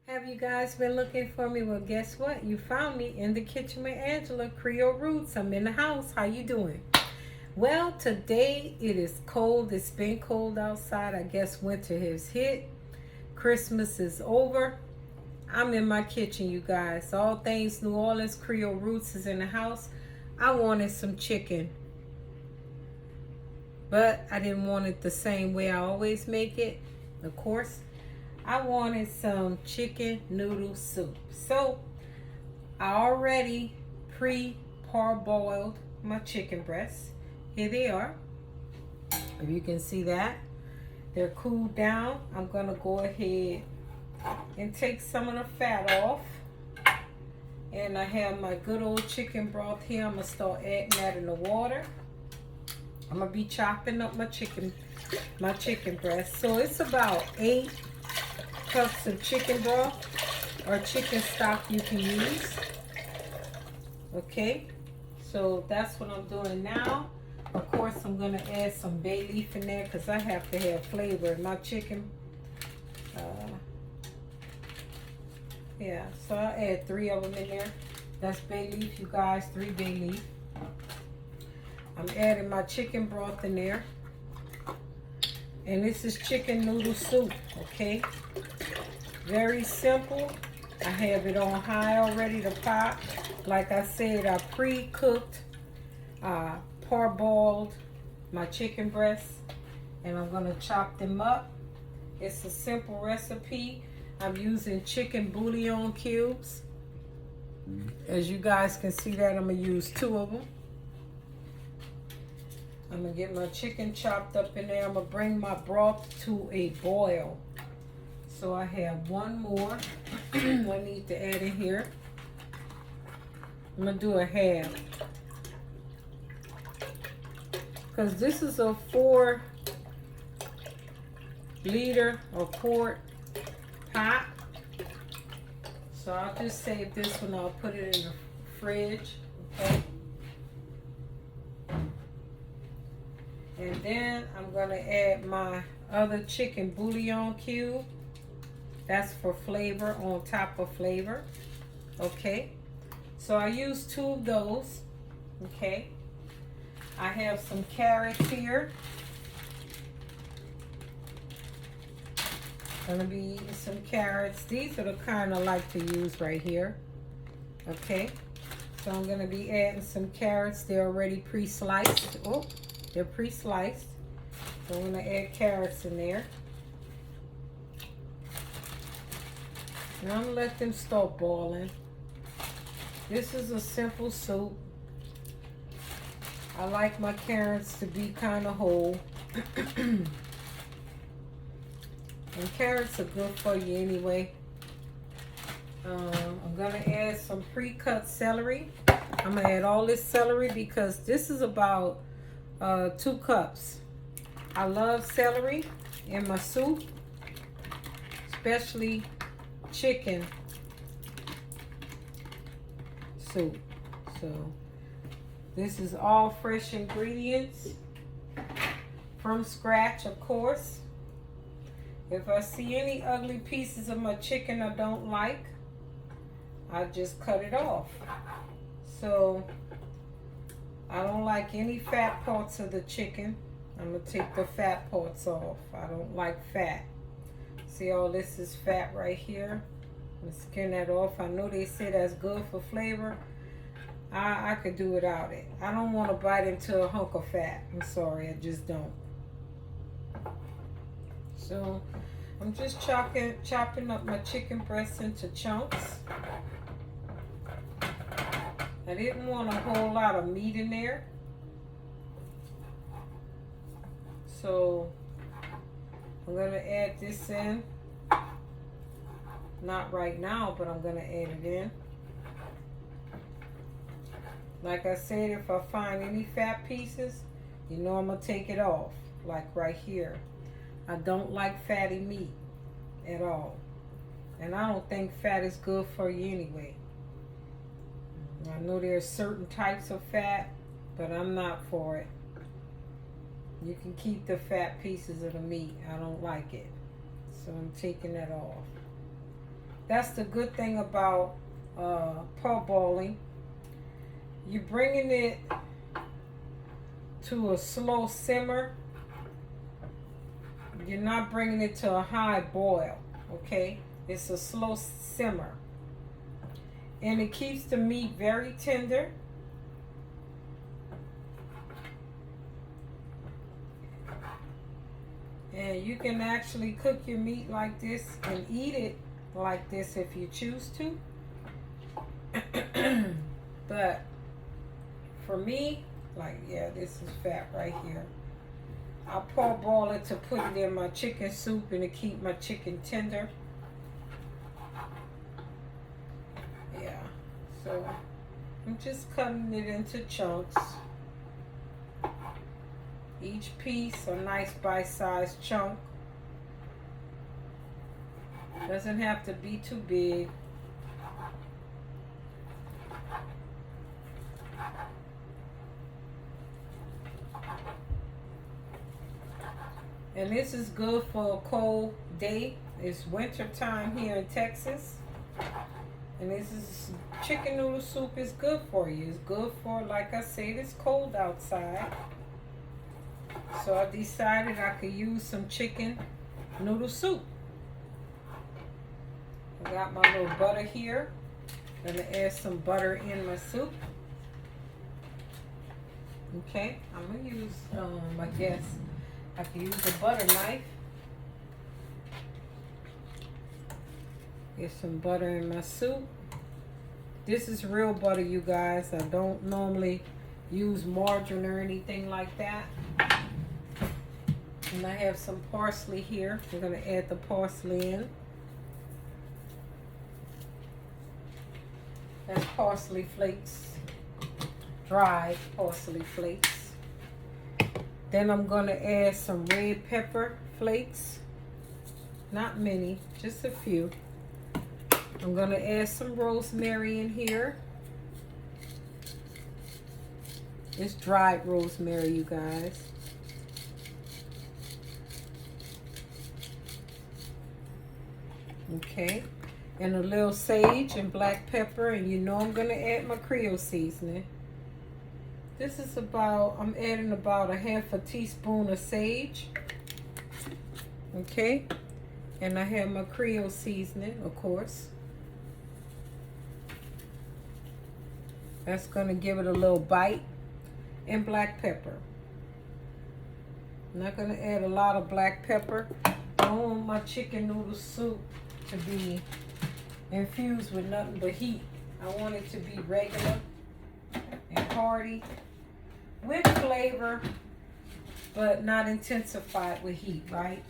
Have you guys been looking for me? Well, guess what? You found me in the kitchen with Angela, Creole Roots. I'm in the house. How you doing? Well, today it is cold. It's been cold outside. I guess winter has hit. Christmas is over. I'm in my kitchen, you guys. All things New Orleans Creole Roots is in the house. I wanted some chicken, but I didn't want it the same way I always make it. Of course, I wanted some chicken noodle soup. So I already pre-parboiled my chicken breasts. Here they are. If you can see that. They're cooled down. I'm gonna go ahead and take some of the fat off. And I have my good old chicken broth here. I'm gonna start adding that in the water. I'm gonna be chopping up my chicken breast. So it's about 8 cups of chicken broth or chicken stock you can use. Okay, so that's what I'm doing now. Of course, I'm going to add some bay leaf in there because I have to have flavor in my chicken. Yeah, so I'll add 3 of them in there. That's bay leaf, you guys, 3 bay leaf. I'm adding my chicken broth in there. And this is chicken noodle soup, okay? Very simple. I have it on high already to pop. Like I said, I pre-cooked, parboiled my chicken breasts, and I'm gonna chop them up. It's a simple recipe. I'm using chicken bouillon cubes. As you guys can see that, I'm gonna use 2 of them. I'm gonna get my chicken chopped up in there. I'm gonna bring my broth to a boil. So I have 1 more I need to add in here. I'm gonna do a half. Because this is a 4-liter or quart pot. So I'll just save this one. I'll put it in the fridge. Okay. And then I'm going to add my other chicken bouillon cube. That's for flavor on top of flavor. Okay. So I use 2 of those. Okay. I have some carrots here. I'm going to be eating some carrots. These are the kind I like to use right here. Okay. So I'm going to be adding some carrots. They're already pre-sliced. Oh. They're pre-sliced. So I'm going to add carrots in there. Now I'm going to let them start boiling. This is a simple soup. I like my carrots to be kind of whole. And carrots are good for you anyway. I'm going to add some pre-cut celery. I'm going to add all this celery because this is about 2 cups. I love celery in my soup, especially chicken soup. So this is all fresh ingredients from scratch, of course. If I see any ugly pieces of my chicken I don't like, I just cut it off. So I don't like any fat parts of the chicken. I'm going to take the fat parts off. I don't like fat. See, all this is fat right here. I'm going to skin that off. I know they say that's good for flavor. I could do without it. I don't want to bite into a hunk of fat. I'm sorry, I just don't. So I'm just chopping up my chicken breasts into chunks. I didn't want a whole lot of meat in there. So I'm going to add this in. Not right now, but I'm going to add it in. Like I said, if I find any fat pieces, you know I'm going to take it off. Like right here. I don't like fatty meat at all. And I don't think fat is good for you anyway. I know there are certain types of fat, but I'm not for it. You can keep the fat pieces of the meat. I don't like it. So I'm taking that off. That's the good thing about parboiling. You're bringing it to a slow simmer. You're not bringing it to a high boil, okay? It's a slow simmer. And it keeps the meat very tender. And you can actually cook your meat like this and eat it like this if you choose to. But for me, like, yeah, this is fat right here. I parboil it to put it in my chicken soup and to keep my chicken tender. Yeah, so I'm just cutting it into chunks. Each piece a nice bite-sized chunk. Doesn't have to be too big. And this is good for a cold day. It's winter time here in Texas. And this is chicken noodle soup is good for you. It's good for, like I said, it's cold outside. So I decided I could use some chicken noodle soup. I got my little butter here. Gonna add some butter in my soup. Okay, I'm gonna use, I guess, I can use a butter knife. Get some butter in my soup. This is real butter, you guys. I don't normally use margarine or anything like that. And I have some parsley here. We're going to add the parsley in. That's parsley flakes. Dried parsley flakes. Then I'm going to add some red pepper flakes. Not many, just a few. I'm going to add some rosemary in here. It's dried rosemary, you guys. Okay. And a little sage and black pepper. And you know I'm going to add my Creole seasoning. This is about, I'm adding about a half a teaspoon of sage. Okay. And I have my Creole seasoning, of course. That's going to give it a little bite. And black pepper. I'm not going to add a lot of black pepper. I don't want my chicken noodle soup to be infused with nothing but heat. I want it to be regular and hearty with flavor, but not intensified with heat, right?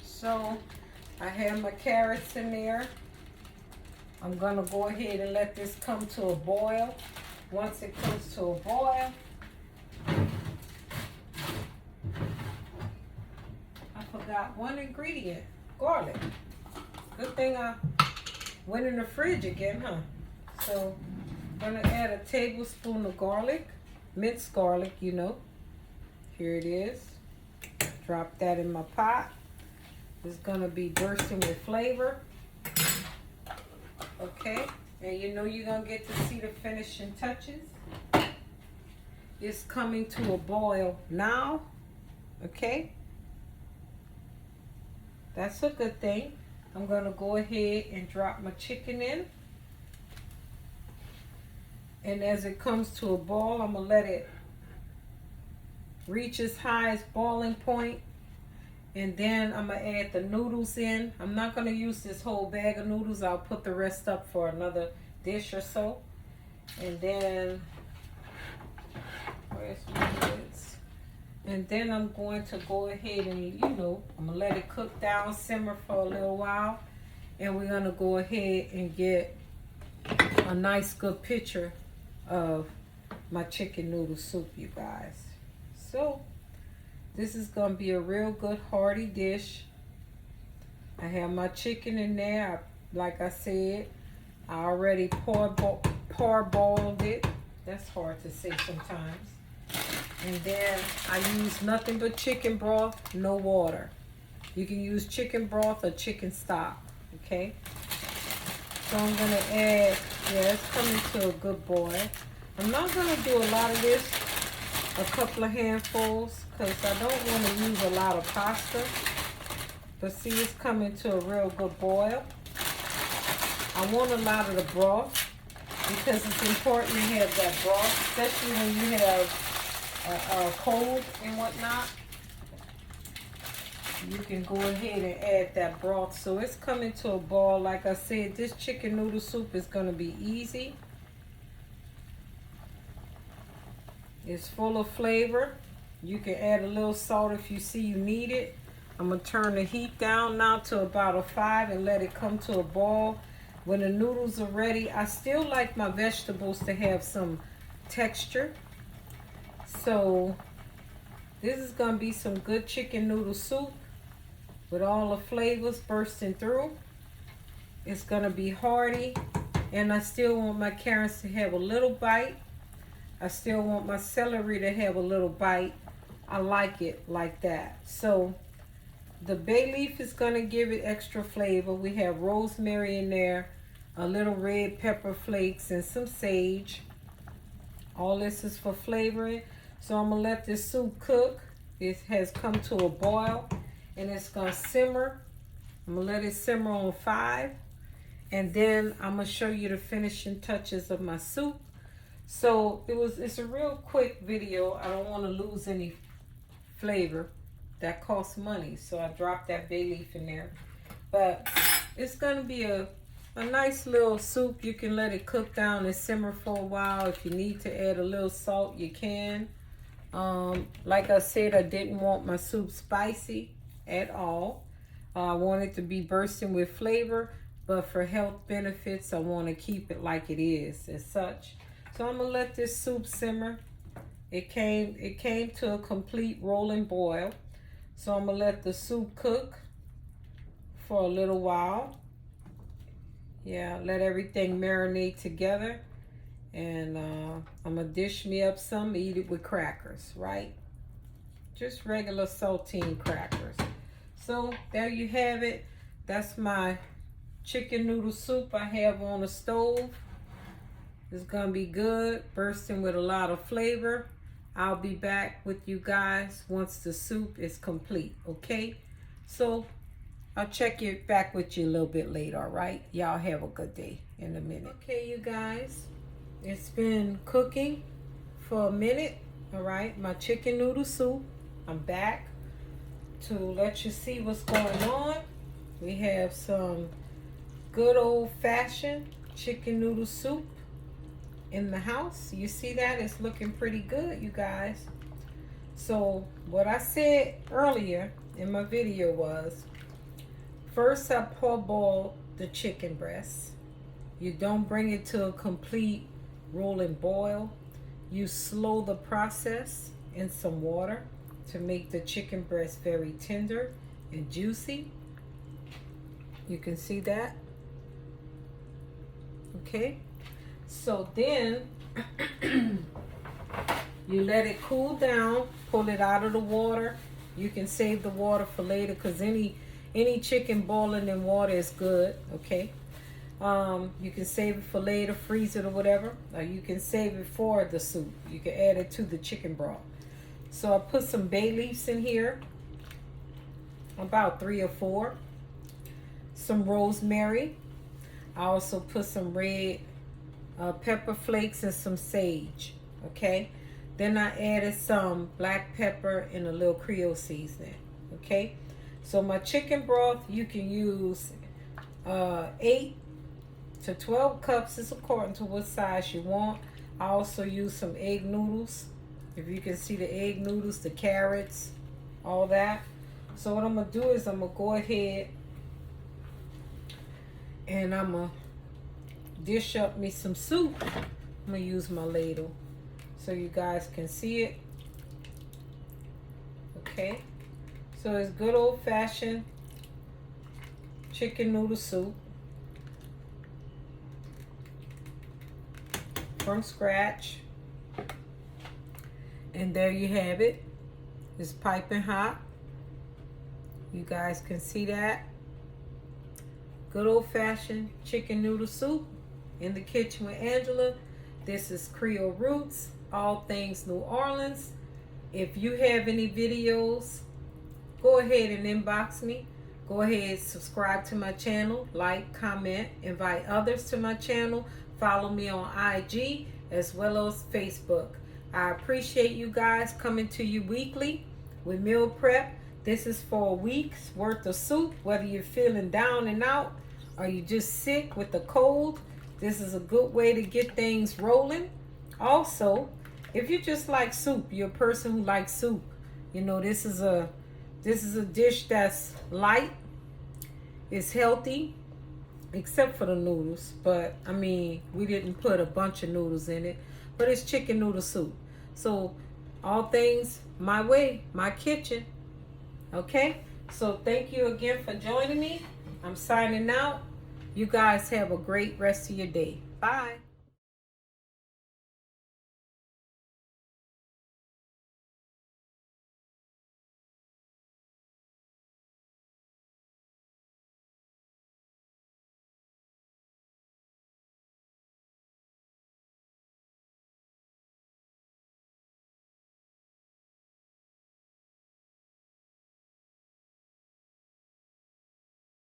So I have my carrots in there. I'm going to go ahead and let this come to a boil. Once it comes to a boil, I forgot one ingredient, garlic. Good thing I went in the fridge again, huh? So I'm going to add a tablespoon of garlic, minced garlic, you know. Here it is. Drop that in my pot. It's going to be bursting with flavor. Okay, and you know you're going to get to see the finishing touches. It's coming to a boil now. Okay. That's a good thing. I'm going to go ahead and drop my chicken in. And as it comes to a boil, I'm going to let it reach its highest boiling point. And then I'm going to add the noodles in. I'm not going to use this whole bag of noodles. I'll put the rest up for another dish or so. And then, where's my lids? And then I'm going to go ahead and, you know, I'm going to let it cook down, simmer for a little while. And we're going to go ahead and get a nice good picture of my chicken noodle soup, you guys. So this is going to be a real good hearty dish. I have my chicken in there. Like I said, I already parboiled it. That's hard to say sometimes. And then I use nothing but chicken broth, no water. You can use chicken broth or chicken stock. Okay. So I'm gonna add, yeah, it's coming to a good boil. I'm not gonna do a lot of this, a couple of handfuls, because I don't want to use a lot of pasta. But see, it's coming to a real good boil. I want a lot of the broth because it's important to have that broth, especially when you have a cold and whatnot. You can go ahead and add that broth. So it's coming to a boil. Like I said, this chicken noodle soup is going to be easy. It's full of flavor. You can add a little salt if you see you need it. I'm going to turn the heat down now to about a 5 and let it come to a boil. When the noodles are ready, I still like my vegetables to have some texture. So this is going to be some good chicken noodle soup with all the flavors bursting through. It's going to be hearty, and I still want my carrots to have a little bite. I still want my celery to have a little bite. I like it like that. So the bay leaf is going to give it extra flavor. We have rosemary in there, a little red pepper flakes, and some sage. All this is for flavoring. So I'm going to let this soup cook. It has come to a boil, and it's going to simmer. I'm going to let it simmer on 5. And then I'm going to show you the finishing touches of my soup. So it's a real quick video. I don't want to lose any flavor. That costs money, so I dropped that bay leaf in there. But it's going to be a nice little soup. You can let it cook down and simmer for a while. If you need to add a little salt, you can. Like I said, I didn't want my soup spicy at all. I want it to be bursting with flavor, but for health benefits, I want to keep it like it is as such. So I'm going to let this soup simmer. It came to a complete rolling boil. So I'm going to let the soup cook for a little while. Yeah, let everything marinate together. And I'm going to dish me up some, eat it with crackers, right? Just regular saltine crackers. So there you have it. That's my chicken noodle soup I have on the stove. It's going to be good, bursting with a lot of flavor. I'll be back with you guys once the soup is complete, okay? So I'll check it back with you a little bit later, all right? Y'all have a good day in a minute. Okay, you guys, it's been cooking for a minute, all right? My chicken noodle soup. I'm back to let you see what's going on. We have some good old-fashioned chicken noodle soup in the house. You see that? It's looking pretty good, you guys. So what I said earlier in my video was, first I parboil the chicken breast. You don't bring it to a complete rolling boil. You slow the process in some water to make the chicken breast very tender and juicy. You can see that. Okay. So then you let it cool down, pull it out of the water. You can save the water for later, because any chicken boiling in water is good, okay? You can save it for later, freeze it or whatever. Or you can save it for the soup. You can add it to the chicken broth. So I put some bay leaves in here, about 3 or 4. Some rosemary. I also put some red pepper flakes and some sage, okay? Then I added some black pepper and a little Creole seasoning, okay? So my chicken broth, you can use 8 to 12 cups. It's according to what size you want. I also use some egg noodles. If you can see the egg noodles, the carrots, all that. So what I'm going to do is I'm going to go ahead and I'm going to dish up me some soup. I'm going to use my ladle so you guys can see it. Okay. So it's good old-fashioned chicken noodle soup from scratch. And there you have it. It's piping hot. You guys can see that. good old-fashioned chicken noodle soup in the kitchen with Angela. This is Creole Roots, all things New Orleans. If you have any videos, go ahead and inbox me. Go ahead, subscribe to my channel, like, comment, invite others to my channel. Follow me on IG as well as Facebook. I appreciate you guys coming to you weekly with meal prep. This is for a week's worth of soup, whether you're feeling down and out or you just sick with the cold. This is a good way to get things rolling. Also, if you just like soup, you're a person who likes soup, you know, this is a dish that's light, it's healthy, except for the noodles. But I mean, we didn't put a bunch of noodles in it, but it's chicken noodle soup. So all things my way, my kitchen. Okay, so thank you again for joining me. I'm signing out. You guys have a great rest of your day. Bye.